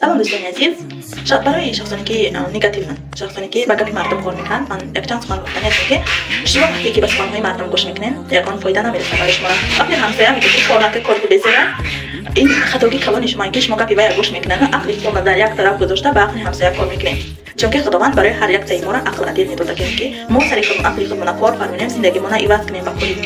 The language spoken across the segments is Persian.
سلام دوستان عزیز. برای شخصانی که نگاتیون، شخصانی که با گپی مردم کار میکنن، من یک چند سوال گفتم هستم که شما وقتی که به سخنهای مردم گوش میکنین یکان فایده نمیرسه برای شما. وقتی همسایه میگه که کار نکه کار بزنه، این خطاگی کلان شما که شما گپی باید گوش میکنن، عقل شما در یک طرف گذاشته به عقل همسایه کار میکنین. چون که خداوند برای هر یک تای ما را عقل عدل میداده که ما سری خودمون عقل خودمون کار فرمونیم زندگی ما را عوض کنیم بخوریم.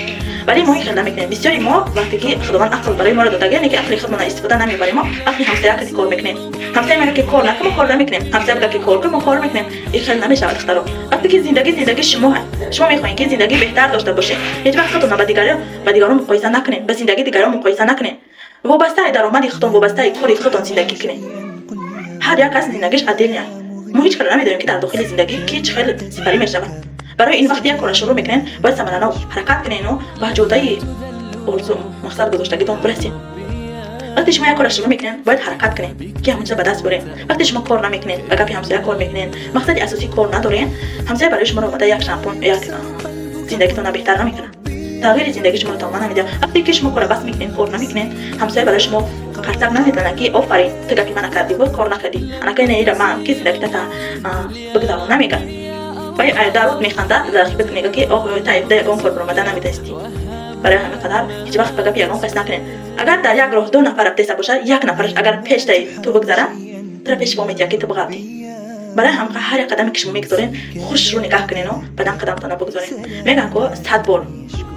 ولی ما این خیلی نمیکنیم. بسیاری ما وقتی که خداوند عقل برای ما را داده یعنی که عقل خودمون استفاده نمیبریم، ما عقل همسایه که کار میکنیم. همسایه میگه که کار نکنم کار نمیکنیم، همسایه میگه که کار کنم کار میکنیم. این خیلی نمیشه اختراع. وقتی که زندگی شما میخواین که زندگی بهتر داشته باشه، هیچ وقت خودتون با دیگران مقایسه نکنین، با زندگی دیگران مقایسه نکنین. وابسته درآمد خودتون، وابسته کار خودتون زندگی کنین. هر یک کس زندگیش عدل نیست. ما هیچ کاری نمیدونیم که در داخل زندگی کی چه خیلی سپری میشود. برای این وقتی یک کار شروع میکنین باید ثمرانه حرکت کنین و به جودای آرزو مقصد گذاشتگیتون برسین. وقتی شما یک کار شروع میکنین باید حرکت کنین که همونجا به دست برین. وقتی شما کار نمیکنین و گپی همسایه کار میکنین، مقصد اساسی کار ندارین، همسایه برای شما اومده یک شامپون یک زندگیتون بهتر نمیکنه. تغییر زندگی شما رو تمام نمیده. وقتی که شما کار بس میکنین کار نمیکنین، همسایه برای شما قرصک نمیدونن که آفرین تو گپی من نکردی بود کار نکردی انا که نه من که زندگی تا بگذارم نمیگه. باید دارود میخنده در خیبت میگه که آه تا ابتدا یکم کار برآمده نمیدستی. برای همین قدر هیچ وقت به گپی یکم قصد نکنین. اگر در یک راه دو نفر ابتدا باشه، یک نفرش اگر پیش تو بگذاره تر پیش با میتیه که تو بغاتی. برای هم هر قدمی که شما میگذارین خوش رو نگاه کنین و بعدم قدمتون بگذارین. میگن که 100 بار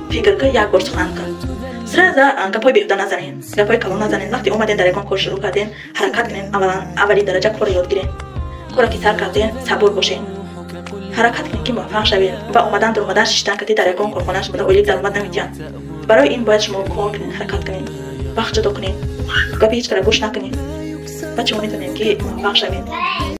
فکر کن یک بار سخن کن. سرازا گپای بیهوده نزنین، گپای کلان نزنین. وقتی اومدین در یکان کار شروع کردین حرکت کنین. اولی درجه کار یاد گیرین. کاری که سر کردین صبور باشین. حرکت کنین که موفق شوین. و اومدن در اومدن شیشتن کردی در یکان کارخانه‌اش بوده اولی درآمد نمیدین. برای این باید شما کار کنین، حرکت کنین، وقت جدا کنین، گپی هیچ کاری گوش نکنین. بچه‌ها میتونین که موفق شوین.